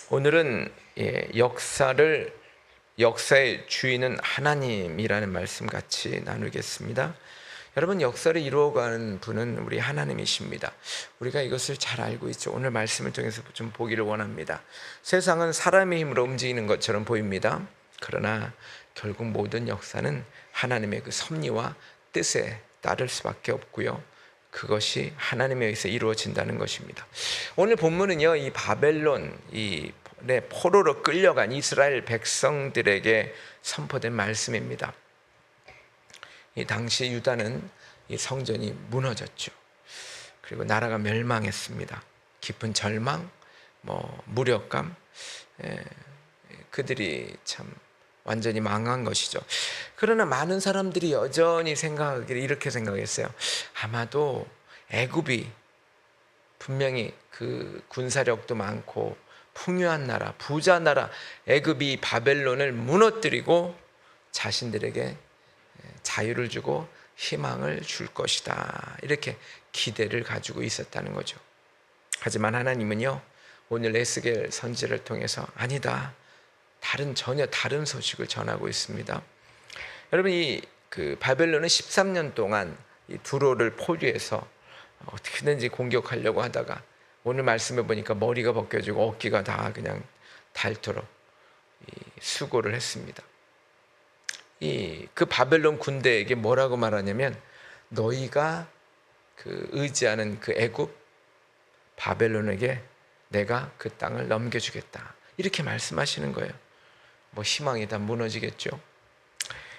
오늘은 역사의 주인은 하나님이라는 말씀 같이 나누겠습니다. 여러분, 역사를 이루어가는 분은 우리 하나님이십니다. 우리가 이것을 잘 알고 있죠. 오늘 말씀을 통해서 좀 보기를 원합니다. 세상은 사람의 힘으로 움직이는 것처럼 보입니다. 그러나 결국 모든 역사는 하나님의 그 섭리와 뜻에 따를 수밖에 없고요. 그것이 하나님에 의해서 이루어진다는 것입니다. 오늘 본문은요, 이 바벨론 포로로 끌려간 이스라엘 백성들에게 선포된 말씀입니다. 이 당시 유다는 이 성전이 무너졌죠. 그리고 나라가 멸망했습니다. 깊은 절망, 무력감, 그들이 참 완전히 망한 것이죠. 그러나 많은 사람들이 여전히 이렇게 생각했어요. 아마도 애굽이 분명히 그 군사력도 많고 풍요한 나라, 부자 나라 애굽이 바벨론을 무너뜨리고 자신들에게 자유를 주고 희망을 줄 것이다, 이렇게 기대를 가지고 있었다는 거죠. 하지만 하나님은요, 오늘 에스겔 선지를 통해서 아니다, 전혀 다른 소식을 전하고 있습니다. 여러분, 그 바벨론은 13년 동안 이 두로를 포위해서 어떻게든지 공격하려고 하다가 오늘 말씀해 보니까 머리가 벗겨지고 어깨가 다 그냥 닳도록 수고를 했습니다. 그 바벨론 군대에게 뭐라고 말하냐면, 너희가 그 의지하는 그 애굽 바벨론에게 내가 그 땅을 넘겨주겠다, 이렇게 말씀하시는 거예요. 희망이 다 무너지겠죠.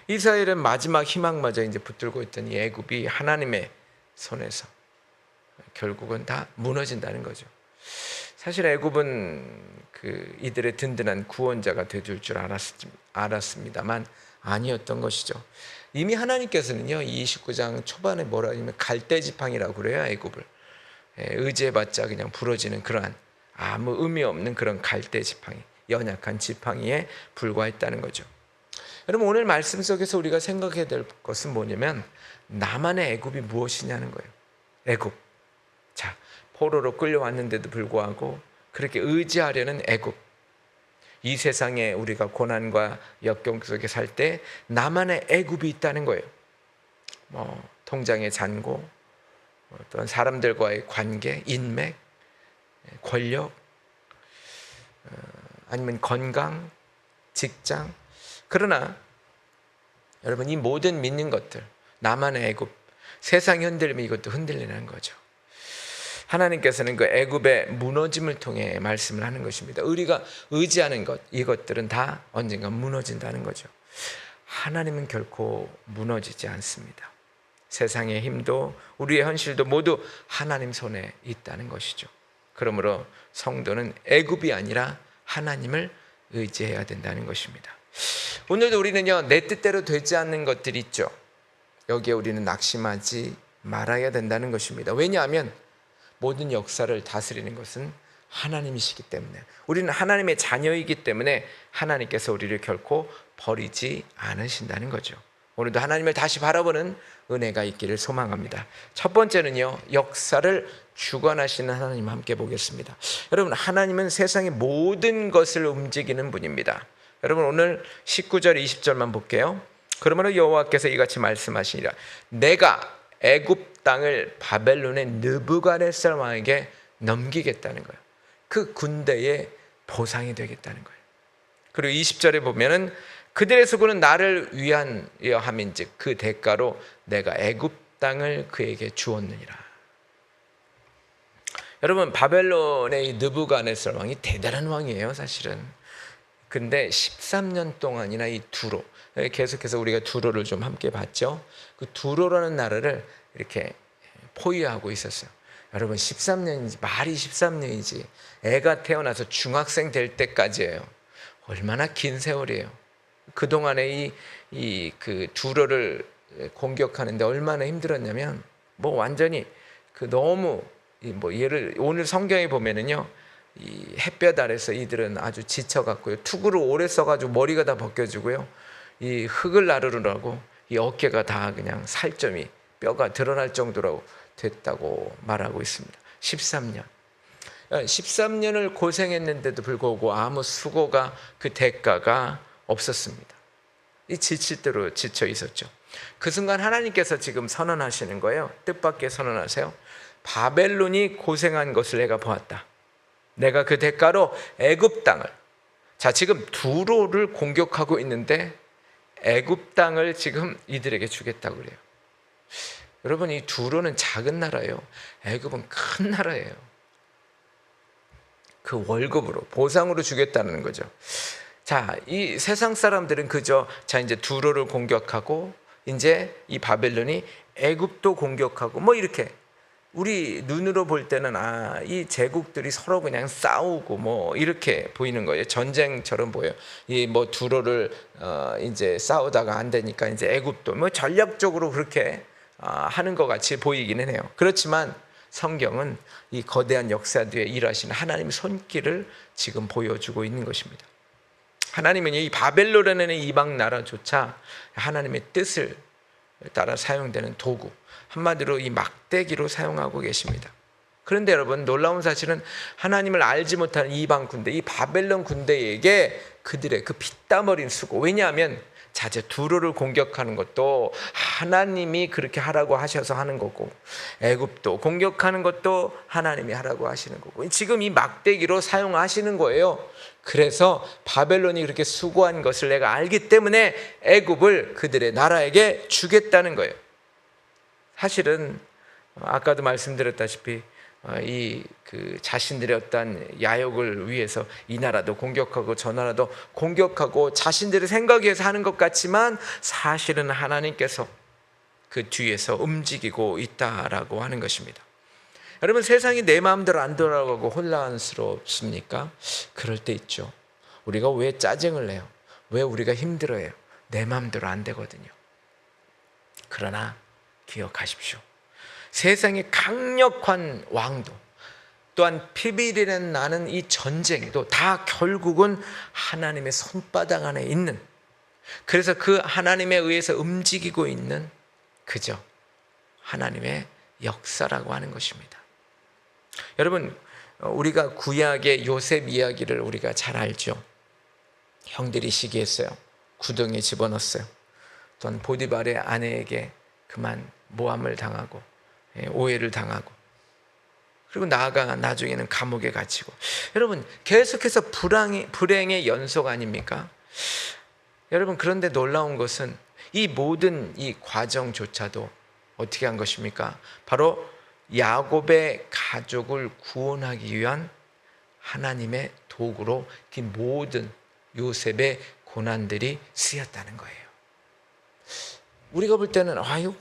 이스라엘은 마지막 희망마저 이제 붙들고 있던 이 애굽이 하나님의 손에서 결국은 다 무너진다는 거죠. 사실 애굽은 이들의 든든한 구원자가 되줄 줄 알았습니다만 아니었던 것이죠. 이미 하나님께서는요, 29장 초반에 뭐라 하냐면 갈대지팡이라고 그래요. 애굽을 의지해봤자 그냥 부러지는 그러한 아무 의미 없는 그런 갈대지팡이, 연약한 지팡이에 불과했다는 거죠. 여러분, 오늘 말씀 속에서 우리가 생각해야 될 것은 뭐냐면, 나만의 애굽이 무엇이냐는 거예요. 애굽. 포로로 끌려왔는데도 불구하고 그렇게 의지하려는 애굽. 이 세상에 우리가 고난과 역경 속에 살 때 나만의 애굽이 있다는 거예요. 통장의 잔고, 어떤 사람들과의 관계, 인맥, 권력, 아니면 건강, 직장. 그러나 여러분, 이 모든 믿는 것들, 나만의 애굽, 세상이 흔들리면 이것도 흔들리는 거죠. 하나님께서는 그 애굽의 무너짐을 통해 말씀을 하는 것입니다. 우리가 의지하는 것, 이것들은 다 언젠가 무너진다는 거죠. 하나님은 결코 무너지지 않습니다. 세상의 힘도 우리의 현실도 모두 하나님 손에 있다는 것이죠. 그러므로 성도는 애굽이 아니라 하나님을 의지해야 된다는 것입니다. 오늘도 우리는요, 내 뜻대로 되지 않는 것들이 있죠. 여기에 우리는 낙심하지 말아야 된다는 것입니다. 왜냐하면 모든 역사를 다스리는 것은 하나님이시기 때문에, 우리는 하나님의 자녀이기 때문에 하나님께서 우리를 결코 버리지 않으신다는 거죠. 오늘도 하나님을 다시 바라보는 은혜가 있기를 소망합니다. 첫 번째는요, 역사를 주관하시는 하나님 함께 보겠습니다. 여러분, 하나님은 세상의 모든 것을 움직이는 분입니다. 여러분, 오늘 19절 20절만 볼게요. 그러므로 여호와께서 이같이 말씀하시니라, 내가 애굽 땅을 바벨론의 느부갓네살 왕에게 넘기겠다는 거예요. 그 군대의 보상이 되겠다는 거예요. 그리고 20절에 보면은 그들의 수고는 나를 위하여 함인즉 그 대가로 내가 애굽 땅을 그에게 주었느니라. 여러분, 바벨론의 느부갓네살 왕이 대단한 왕이에요, 사실은. 근데 13년 동안이나 이 두로, 계속해서 우리가 두로를 좀 함께 봤죠. 그 두로라는 나라를 이렇게 포위하고 있었어요. 여러분, 13년이지, 말이 13년이지, 애가 태어나서 중학생 될 때까지예요. 얼마나 긴 세월이에요. 그동안에 그 두로를 공격하는데 얼마나 힘들었냐면, 완전히 너무 오늘 성경에 보면은요, 이 햇볕 아래서 이들은 아주 지쳐갖고요, 투구를 오래 써가지고 머리가 다 벗겨지고요, 이 흙을 나르느라고 이 어깨가 다 그냥 뼈가 드러날 정도로 됐다고 말하고 있습니다. 13년. 13년을 고생했는데도 불구하고 아무 수고가 그 대가가 없었습니다. 이 지칠 대로 지쳐 있었죠. 그 순간 하나님께서 지금 선언하시는 거예요. 뜻밖의 선언하세요. 바벨론이 고생한 것을 내가 보았다. 내가 그 대가로 애굽 땅을, 자 지금 두로를 공격하고 있는데 애굽 땅을 지금 이들에게 주겠다고 그래요. 여러분, 이 두로는 작은 나라예요. 애굽은 큰 나라예요. 그 월급으로, 보상으로 주겠다는 거죠. 자, 이 세상 사람들은 그저 자 이제 두로를 공격하고 이제 이 바벨론이 애굽도 공격하고 뭐 이렇게, 우리 눈으로 볼 때는 이 제국들이 서로 그냥 싸우고 뭐 이렇게 보이는 거예요. 전쟁처럼 보여요. 이 뭐 두로를 이제 싸우다가 안 되니까 이제 애굽도 뭐 전략적으로 그렇게 하는 것 같이 보이기는 해요. 그렇지만 성경은 이 거대한 역사 뒤에 일하시는 하나님의 손길을 지금 보여주고 있는 것입니다. 하나님은 이 바벨론이라는 이방 나라조차 하나님의 뜻을 따라 사용되는 도구, 한마디로 이 막대기로 사용하고 계십니다. 그런데 여러분, 놀라운 사실은 하나님을 알지 못하는 이방 군대, 이 바벨론 군대에게 그들의 그 피땀 어린 수고, 왜냐하면 자제 두로를 공격하는 것도 하나님이 그렇게 하라고 하셔서 하는 거고, 애굽도 공격하는 것도 하나님이 하라고 하시는 거고, 지금 이 막대기로 사용하시는 거예요. 그래서 바벨론이 그렇게 수고한 것을 내가 알기 때문에 애굽을 그들의 나라에게 주겠다는 거예요. 사실은 아까도 말씀드렸다시피 그 자신들의 어떤 야욕을 위해서 이 나라도 공격하고 저 나라도 공격하고 자신들의 생각에서 하는 것 같지만 사실은 하나님께서 그 뒤에서 움직이고 있다라고 하는 것입니다. 여러분, 세상이 내 마음대로 안 돌아가고 혼란스럽습니까? 그럴 때 있죠. 우리가 왜 짜증을 내요? 왜 우리가 힘들어해요? 내 마음대로 안 되거든요. 그러나 기억하십시오. 세상의 강력한 왕도, 또한 피비린내 나는 이 전쟁도 다 결국은 하나님의 손바닥 안에 있는, 그래서 그 하나님에 의해서 움직이고 있는 그저 하나님의 역사라고 하는 것입니다. 여러분, 우리가 구약의 요셉 이야기를 우리가 잘 알죠. 형들이 시기했어요. 구덩이에 집어넣었어요. 또한 보디발의 아내에게 그만 모함을 당하고 오해를 당하고, 그리고 나아가 나중에는 감옥에 갇히고, 여러분 계속해서 불행의 연속 아닙니까? 여러분, 그런데 놀라운 것은 이 모든 이 과정조차도 어떻게 한 것입니까? 바로 야곱의 가족을 구원하기 위한 하나님의 도구로 그 모든 요셉의 고난들이 쓰였다는 거예요. 우리가 볼 때는 이거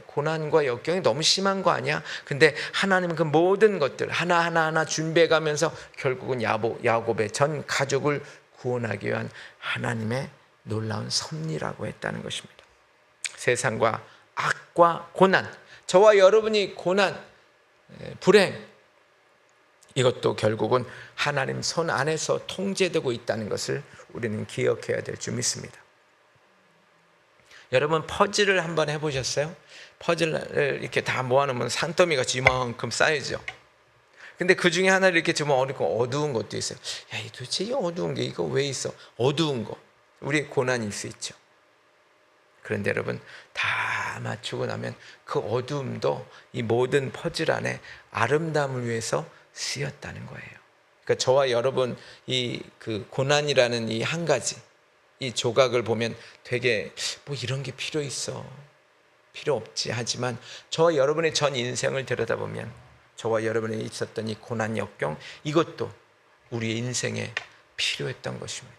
고난과 역경이 너무 심한 거 아니야? 근데 하나님은 그 모든 것들 하나하나 준비해가면서 결국은 야곱의 전 가족을 구원하기 위한 하나님의 놀라운 섭리라고 했다는 것입니다. 세상과 악과 고난, 저와 여러분이 고난, 불행, 이것도 결국은 하나님 손 안에서 통제되고 있다는 것을 우리는 기억해야 될 줄 믿습니다. 여러분, 퍼즐을 한번 해보셨어요? 퍼즐을 이렇게 다 모아놓으면 산더미같이 이만큼 쌓이죠. 근데 그 중에 하나를 이렇게 좀 어두운 것도 있어요. 야, 도대체 이 어두운 게 이거 왜 있어? 어두운 거, 우리의 고난일 수 있죠. 그런데 여러분, 다 맞추고 나면 그 어두움도 이 모든 퍼즐 안에 아름다움을 위해서 쓰였다는 거예요. 그러니까 저와 여러분 이 그 고난이라는 이 한 가지, 이 조각을 보면 되게 뭐 이런 게 필요 있어, 필요 없지. 하지만 저와 여러분의 전 인생을 들여다보면 저와 여러분이 있었던 이 고난 역경, 이것도 우리의 인생에 필요했던 것입니다.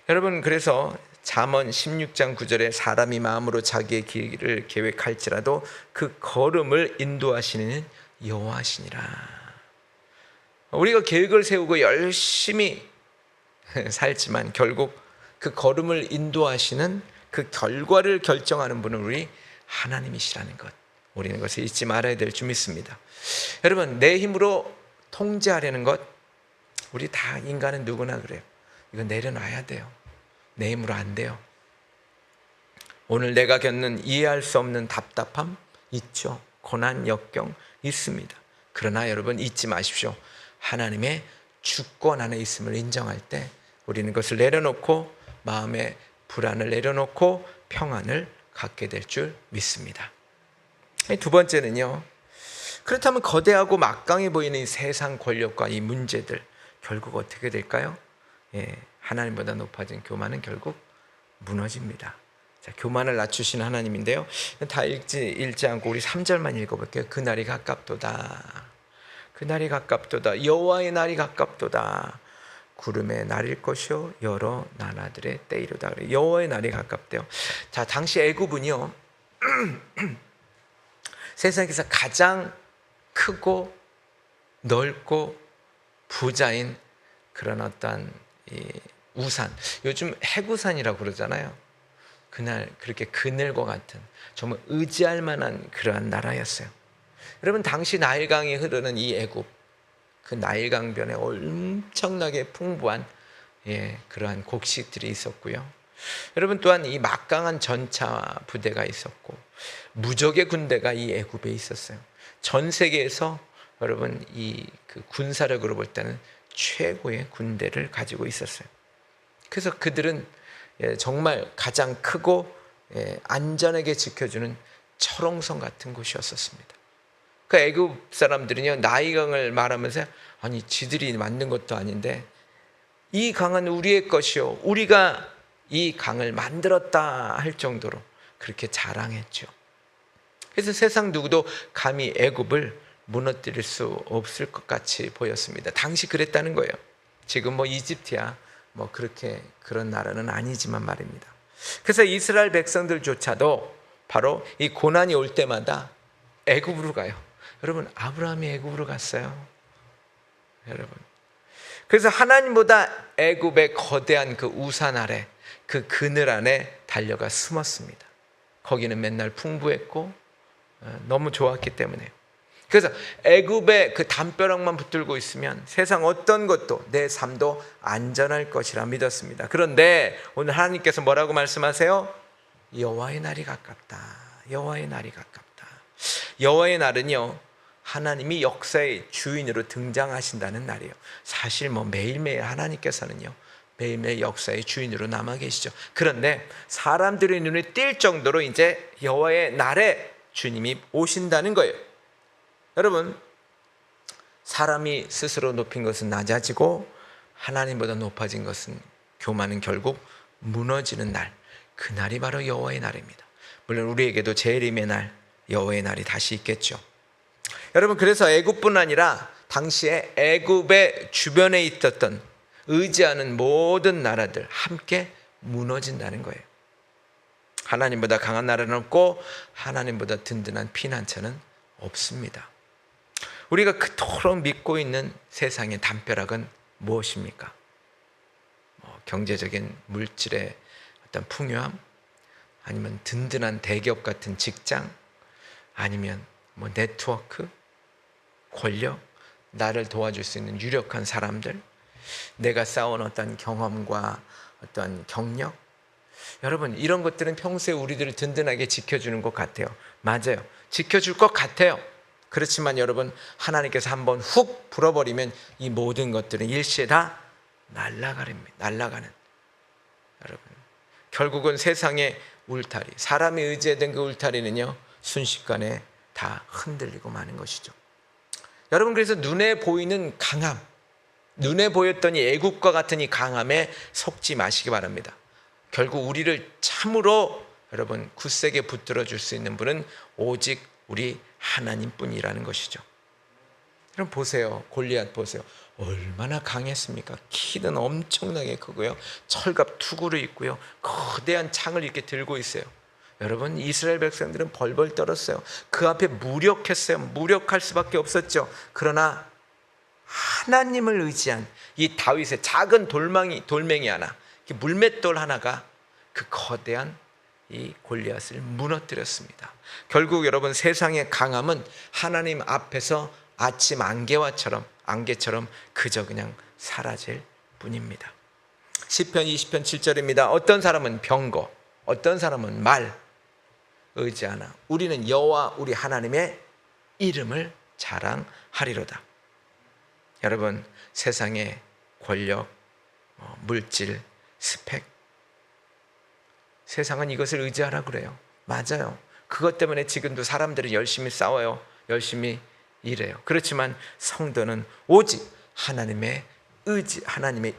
여러분, 그래서 잠언 16장 9절에 사람이 마음으로 자기의 길을 계획할지라도 그 걸음을 인도하시는 여호와시니라. 우리가 계획을 세우고 열심히 살지만 결국 그 걸음을 인도하시는 그 결과를 결정하는 분은 우리 하나님이시라는 것, 우리는 그것을 잊지 말아야 될 줄 믿습니다. 여러분, 내 힘으로 통제하려는 것, 우리 다 인간은 누구나 그래요. 이거 내려놔야 돼요. 내 힘으로 안 돼요. 오늘 내가 겪는 이해할 수 없는 답답함 있죠. 고난, 역경 있습니다. 그러나 여러분 잊지 마십시오. 하나님의 주권 안에 있음을 인정할 때 우리는 그것을 내려놓고 마음의 불안을 내려놓고 평안을 갖게 될 줄 믿습니다. 두 번째는요. 그렇다면 거대하고 막강해 보이는 이 세상 권력과 이 문제들 결국 어떻게 될까요? 하나님보다 높아진 교만은 결국 무너집니다. 자, 교만을 낮추시는 하나님인데요. 다 읽지 않고 우리 3절만 읽어볼게요. 그날이 가깝도다. 그날이 가깝도다. 여호와의 날이 가깝도다. 구름의 날일 것이요 여러 나라들의 때이로다. 여호와의 날이 가깝대요. 자, 당시 애굽은요. 세상에서 가장 크고 넓고 부자인 그런 어떤 우산, 요즘 해구산이라고 그러잖아요. 그날 그렇게 그늘과 같은 정말 의지할 만한 그러한 나라였어요. 여러분, 당시 나일강이 흐르는 이 애굽, 그 나일강변에 엄청나게 풍부한 그러한 곡식들이 있었고요. 여러분, 또한 이 막강한 전차 부대가 있었고 무적의 군대가 이 애굽에 있었어요. 전 세계에서 여러분 그 군사력으로 볼 때는 최고의 군대를 가지고 있었어요. 그래서 그들은 정말 가장 크고 안전하게 지켜주는 철옹성 같은 곳이었습니다. 그 애굽 사람들은요, 나일강을 말하면서 아니 지들이 만든 것도 아닌데 이 강은 우리의 것이요 우리가 이 강을 만들었다 할 정도로 그렇게 자랑했죠. 그래서 세상 누구도 감히 애굽을 무너뜨릴 수 없을 것 같이 보였습니다. 당시 그랬다는 거예요. 지금 뭐 이집트야 뭐 그렇게 그런 나라는 아니지만 말입니다. 그래서 이스라엘 백성들조차도 바로 이 고난이 올 때마다 애굽으로 가요. 여러분, 아브라함이 애굽으로 갔어요. 여러분, 그래서 하나님보다 애굽의 거대한 그 우산 아래, 그 그늘 안에 달려가 숨었습니다. 거기는 맨날 풍부했고 너무 좋았기 때문에. 그래서 애굽의 그 담벼락만 붙들고 있으면 세상 어떤 것도 내 삶도 안전할 것이라 믿었습니다. 그런데 오늘 하나님께서 뭐라고 말씀하세요? 여호와의 날이 가깝다. 여호와의 날이 가깝다. 여호와의 날은요, 하나님이 역사의 주인으로 등장하신다는 날이에요. 사실 뭐 매일매일 하나님께서는요, 매일매일 역사의 주인으로 남아 계시죠. 그런데 사람들의 눈에 띌 정도로 이제 여호와의 날에 주님이 오신다는 거예요. 여러분, 사람이 스스로 높인 것은 낮아지고 하나님보다 높아진 것은, 교만은 결국 무너지는 날, 그날이 바로 여호와의 날입니다. 물론 우리에게도 재림의 날, 여호와의 날이 다시 있겠죠. 여러분, 그래서 애굽뿐 아니라 당시에 애굽의 주변에 있었던 의지하는 모든 나라들 함께 무너진다는 거예요. 하나님보다 강한 나라는 없고 하나님보다 든든한 피난처는 없습니다. 우리가 그토록 믿고 있는 세상의 담벼락은 무엇입니까? 경제적인 물질의 어떤 풍요함, 아니면 든든한 대기업 같은 직장, 아니면 뭐 네트워크, 권력, 나를 도와줄 수 있는 유력한 사람들, 내가 쌓아온 어떤 경험과 어떤 경력. 여러분, 이런 것들은 평소에 우리들을 든든하게 지켜주는 것 같아요. 맞아요, 지켜줄 것 같아요. 그렇지만 여러분, 하나님께서 한번 훅 불어버리면 이 모든 것들은 일시에 다 날아가는. 여러분, 결국은 세상의 울타리, 사람이 의지했던 그 울타리는요, 순식간에 다 흔들리고 마는 것이죠. 여러분, 그래서 눈에 보이는 강함, 눈에 보였던 이 애국과 같은 이 강함에 속지 마시기 바랍니다. 결국 우리를 참으로 여러분 굳세게 붙들어 줄 수 있는 분은 오직 우리 하나님뿐이라는 것이죠. 여러분 보세요, 골리앗 보세요. 얼마나 강했습니까? 키는 엄청나게 크고요, 철갑 투구를 입고요, 거대한 창을 이렇게 들고 있어요. 여러분, 이스라엘 백성들은 벌벌 떨었어요. 그 앞에 무력했어요. 무력할 수밖에 없었죠. 그러나 하나님을 의지한 이 다윗의 작은 돌멩이 하나, 물맷돌 하나가 그 거대한 이 골리앗을 무너뜨렸습니다. 결국 여러분, 세상의 강함은 하나님 앞에서 아침 안개처럼 그저 그냥 사라질 뿐입니다. 시편 20편 7절입니다. 어떤 사람은 병거, 어떤 사람은 말 의지하나 우리는 여호와 우리 하나님의 이름을 자랑하리로다. 여러분, 세상의 권력, 물질, 스펙, 세상은 이것을 의지하라 그래요. 맞아요. 그것 때문에 지금도 사람들은 열심히 싸워요. 열심히 일해요. 그렇지만 성도는 오직 하나님의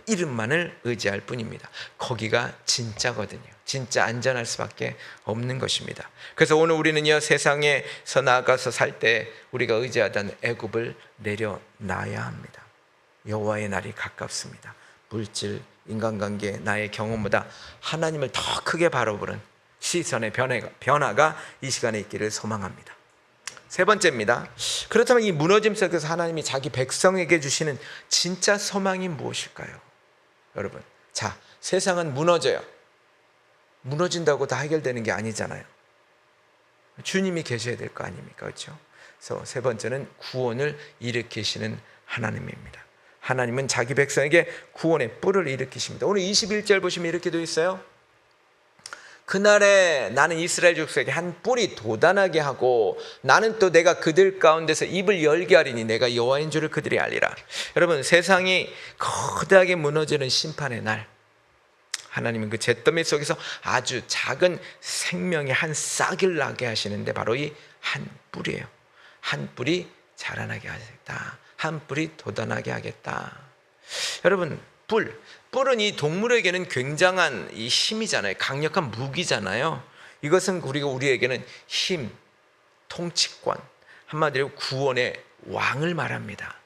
이름만을 의지할 뿐입니다. 거기가 진짜거든요. 진짜 안전할 수밖에 없는 것입니다. 그래서 오늘 우리는요, 세상에서 나아가서 살 때 우리가 의지하던 애굽을 내려놔야 합니다. 여호와의 날이 가깝습니다. 물질, 인간관계, 나의 경험보다 하나님을 더 크게 바라보는 시선의 변화가 이 시간에 있기를 소망합니다. 세 번째입니다. 그렇다면 이 무너짐 속에서 하나님이 자기 백성에게 주시는 진짜 소망이 무엇일까요? 여러분, 자, 세상은 무너져요. 무너진다고 다 해결되는 게 아니잖아요. 주님이 계셔야 될 거 아닙니까? 그렇죠? 그래서 세 번째는 구원을 일으키시는 하나님입니다. 하나님은 자기 백성에게 구원의 뿔을 일으키십니다. 오늘 21절 보시면 이렇게 되어 있어요. 그날에 나는 이스라엘 족속에게 한 뿔이 돋아나게 하고 나는 또 내가 그들 가운데서 입을 열게 하리니 내가 여호와인 줄을 그들이 알리라. 여러분, 세상이 거대하게 무너지는 심판의 날, 하나님은 그 잿더미 속에서 아주 작은 생명의 한 싹을 나게 하시는데 바로 이 한 뿔이에요. 한 뿔이 자라나게 하겠다. 한 뿔이 돋아나게 하겠다. 여러분, 뿔은 이 동물에게는 굉장한 이 힘이잖아요. 강력한 무기잖아요. 이것은 우리에게는 힘, 통치권, 한마디로 구원의 왕을 말합니다.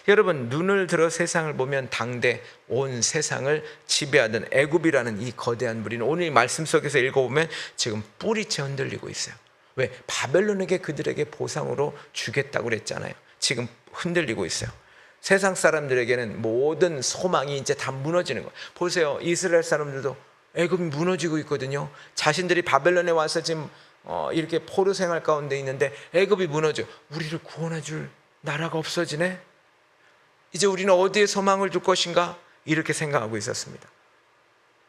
여러분, 눈을 들어 세상을 보면 당대 온 세상을 지배하던 애굽이라는 이 거대한 무리는 오늘 말씀 속에서 읽어보면 지금 뿔이채 흔들리고 있어요. 왜? 바벨론에게 그들에게 보상으로 주겠다고 그랬잖아요. 지금 흔들리고 있어요. 세상 사람들에게는 모든 소망이 이제 다 무너지는 거예요. 보세요. 이스라엘 사람들도 애굽이 무너지고 있거든요. 자신들이 바벨론에 와서 지금 이렇게 포로 생활 가운데 있는데 애굽이 무너져. 우리를 구원해 줄 나라가 없어지네. 이제 우리는 어디에 소망을 둘 것인가? 이렇게 생각하고 있었습니다.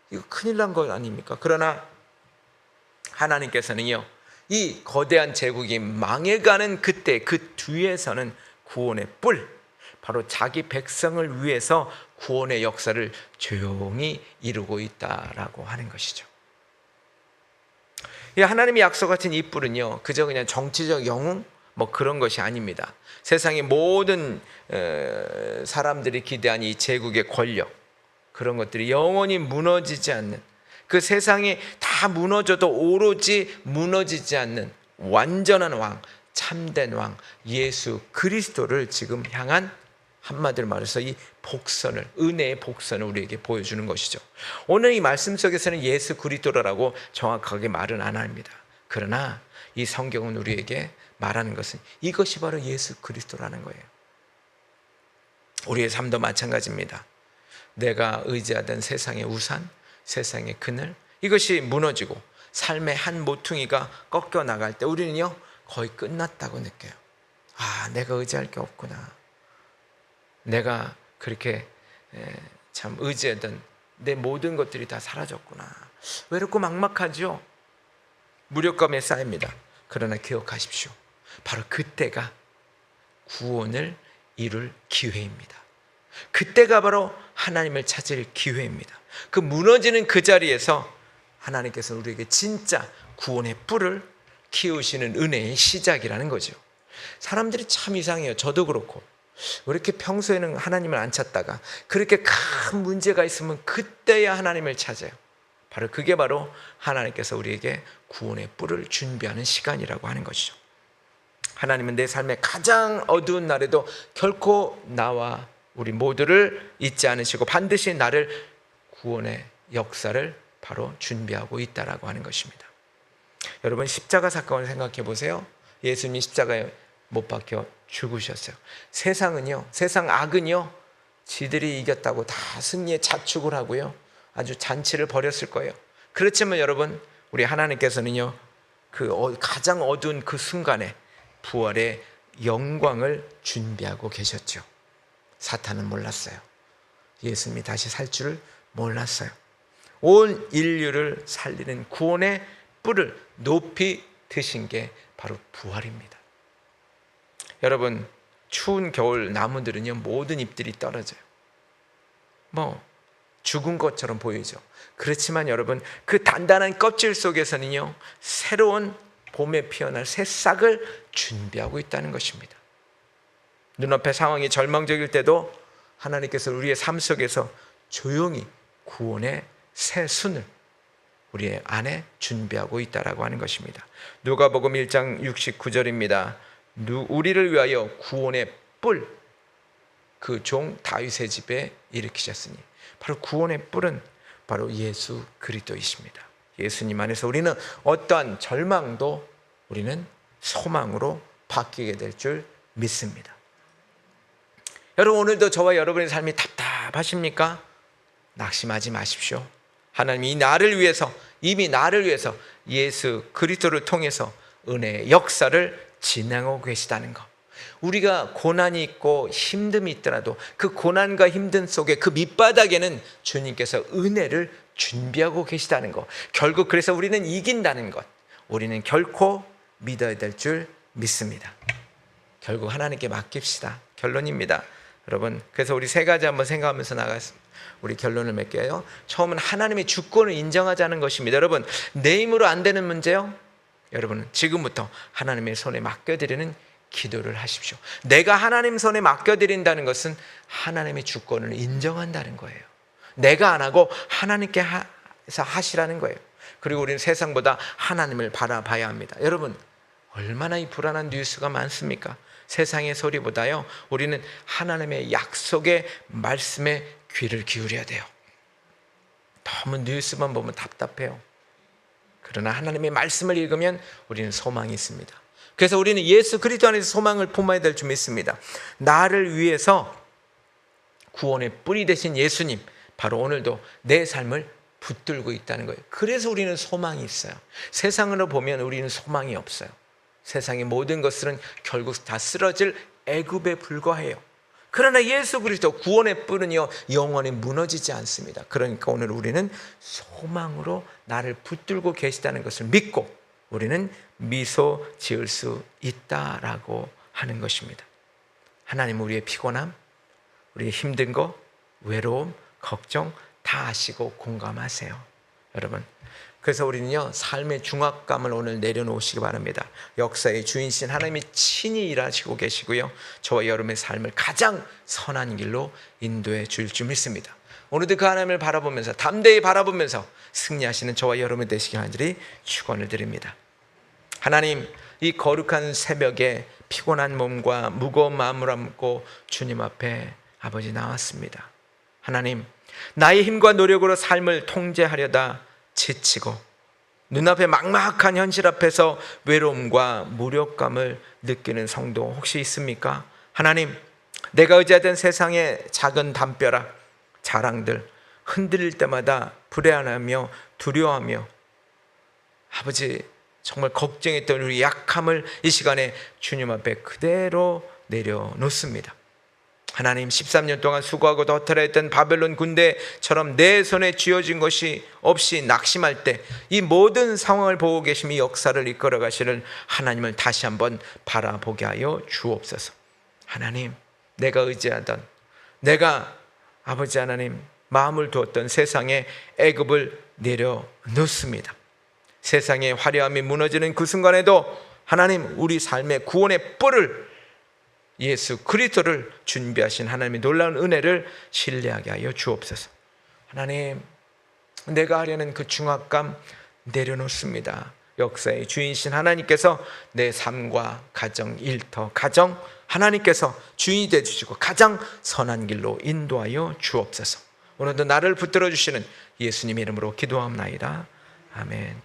이거 큰일 난 것 아닙니까? 그러나 하나님께서는요, 이 거대한 제국이 망해가는 그때 그 뒤에서는 구원의 뿔, 바로 자기 백성을 위해서 구원의 역사를 조용히 이루고 있다라고 하는 것이죠. 하나님의 약속 같은 이 뿔은요, 그저 그냥 정치적 영웅 뭐 그런 것이 아닙니다. 세상의 모든 사람들이 기대한 이 제국의 권력, 그런 것들이 영원히 무너지지 않는, 그 세상이 다 무너져도 오로지 무너지지 않는 완전한 왕, 참된 왕 예수 그리스도를 지금 향한, 한마디로 말해서 이 복선을, 은혜의 복선을 우리에게 보여주는 것이죠. 오늘 이 말씀 속에서는 예수 그리스도라고 정확하게 말은 안 합니다. 그러나 이 성경은 우리에게 말하는 것은 이것이 바로 예수 그리스도라는 거예요. 우리의 삶도 마찬가지입니다. 내가 의지하던 세상의 우산, 세상의 그늘, 이것이 무너지고 삶의 한 모퉁이가 꺾여 나갈 때 우리는요, 거의 끝났다고 느껴요. 아, 내가 의지할 게 없구나. 내가 그렇게 참 의지하던 내 모든 것들이 다 사라졌구나. 외롭고 막막하죠. 무력감에 쌓입니다. 그러나 기억하십시오. 바로 그때가 구원을 이룰 기회입니다. 그때가 바로 하나님을 찾을 기회입니다. 그 무너지는 그 자리에서 하나님께서 우리에게 진짜 구원의 뿔을 키우시는 은혜의 시작이라는 거죠. 사람들이 참 이상해요. 저도 그렇고. 왜 이렇게 평소에는 하나님을 안 찾다가 그렇게 큰 문제가 있으면 그때야 하나님을 찾아요. 바로 그게 바로 하나님께서 우리에게 구원의 뿔을 준비하는 시간이라고 하는 것이죠. 하나님은 내 삶의 가장 어두운 날에도 결코 나와 우리 모두를 잊지 않으시고 반드시 나를 구원의 역사를 바로 준비하고 있다라고 하는 것입니다. 여러분, 십자가 사건을 생각해 보세요. 예수님이 십자가에 못 박혀 죽으셨어요. 세상은요, 세상 악은요, 지들이 이겼다고 다 승리에 자축을 하고요, 아주 잔치를 벌였을 거예요. 그렇지만 여러분, 우리 하나님께서는요, 그 가장 어두운 그 순간에 부활의 영광을 준비하고 계셨죠. 사탄은 몰랐어요. 예수님이 다시 살 줄을 몰랐어요. 온 인류를 살리는 구원의 뿔을 높이 드신 게 바로 부활입니다. 여러분, 추운 겨울 나무들은요, 모든 잎들이 떨어져요. 죽은 것처럼 보이죠. 그렇지만 여러분, 그 단단한 껍질 속에서는요, 새로운 봄에 피어날 새싹을 준비하고 있다는 것입니다. 눈앞의 상황이 절망적일 때도 하나님께서 우리의 삶 속에서 조용히 구원의 새 순을 우리의 안에 준비하고 있다라고 하는 것입니다. 누가복음 1장 69절입니다. 우리를 위하여 구원의 뿔, 그 종 다윗의 집에 일으키셨으니, 바로 구원의 뿔은 바로 예수 그리스도이십니다. 예수님 안에서 우리는 어떠한 절망도 우리는 소망으로 바뀌게 될 줄 믿습니다. 여러분, 오늘도 저와 여러분의 삶이 답답하십니까? 낙심하지 마십시오. 하나님이 이미 나를 위해서 예수 그리스도를 통해서 은혜의 역사를 진행하고 계시다는 것. 우리가 고난이 있고 힘듦이 있더라도 그 고난과 힘듦 속에 그 밑바닥에는 주님께서 은혜를 준비하고 계시다는 것. 결국 그래서 우리는 이긴다는 것, 우리는 결코 믿어야 될 줄 믿습니다. 결국 하나님께 맡깁시다. 결론입니다. 여러분, 그래서 우리 세 가지 한번 생각하면서 나가겠습니다. 우리 결론을 맺게요. 처음은 하나님의 주권을 인정하자는 것입니다. 여러분, 내 힘으로 안 되는 문제요, 여러분은 지금부터 하나님의 손에 맡겨드리는 기도를 하십시오. 내가 하나님 손에 맡겨드린다는 것은 하나님의 주권을 인정한다는 거예요. 내가 안 하고 하나님께 해서 하시라는 거예요. 그리고 우리는 세상보다 하나님을 바라봐야 합니다. 여러분, 얼마나 이 불안한 뉴스가 많습니까? 세상의 소리보다요, 우리는 하나님의 약속의 말씀에 귀를 기울여야 돼요. 너무 뉴스만 보면 답답해요. 그러나 하나님의 말씀을 읽으면 우리는 소망이 있습니다. 그래서 우리는 예수 그리스도 안에서 소망을 품어야 될 줄 믿습니다. 나를 위해서 구원의 뿌리 되신 예수님, 바로 오늘도 내 삶을 붙들고 있다는 거예요. 그래서 우리는 소망이 있어요. 세상으로 보면 우리는 소망이 없어요. 세상의 모든 것들은 결국 다 쓰러질 애굽에 불과해요. 그러나 예수 그리스도 구원의 뿔은요, 영원히 무너지지 않습니다. 그러니까 오늘 우리는 소망으로 나를 붙들고 계시다는 것을 믿고 우리는 미소 지을 수 있다라고 하는 것입니다. 하나님, 우리의 피곤함, 우리의 힘든 거, 외로움, 걱정 다 아시고 공감하세요. 여러분, 그래서 우리는요, 삶의 중압감을 오늘 내려놓으시기 바랍니다. 역사의 주인신 하나님이 친히 일하시고 계시고요, 저와 여러분의 삶을 가장 선한 길로 인도해 줄 줄 믿습니다. 오늘도 그 하나님을 바라보면서, 담대히 바라보면서 승리하시는 저와 여러분 되시길 간절히 축원을 드립니다. 하나님, 이 거룩한 새벽에 피곤한 몸과 무거운 마음을 안고 주님 앞에 아버지 나왔습니다. 하나님, 나의 힘과 노력으로 삶을 통제하려다 지치고 눈앞에 막막한 현실 앞에서 외로움과 무력감을 느끼는 성도 혹시 있습니까? 하나님, 내가 의지하던 세상의 작은 담벼락, 자랑들 흔들릴 때마다 불안하며 두려워하며 아버지 정말 걱정했던 우리 약함을 이 시간에 주님 앞에 그대로 내려놓습니다. 하나님, 13년 동안 수고하고 도탈했던 바벨론 군대처럼 내 손에 쥐어진 것이 없이 낙심할 때 이 모든 상황을 보고 계심이 역사를 이끌어 가시는 하나님을 다시 한번 바라보게 하여 주옵소서. 하나님, 내가 의지하던, 내가 아버지 하나님 마음을 두었던 세상의 애굽을 내려놓습니다. 세상의 화려함이 무너지는 그 순간에도 하나님, 우리 삶의 구원의 뿔을, 예수 그리스도를 준비하신 하나님의 놀라운 은혜를 신뢰하게 하여 주옵소서. 하나님, 내가 하려는 그 중압감 내려놓습니다. 역사의 주인이신 하나님께서 내 삶과 가정, 일터, 가정 하나님께서 주인이 되어주시고 가장 선한 길로 인도하여 주옵소서. 오늘도 나를 붙들어 주시는 예수님 이름으로 기도합나이다. 아멘.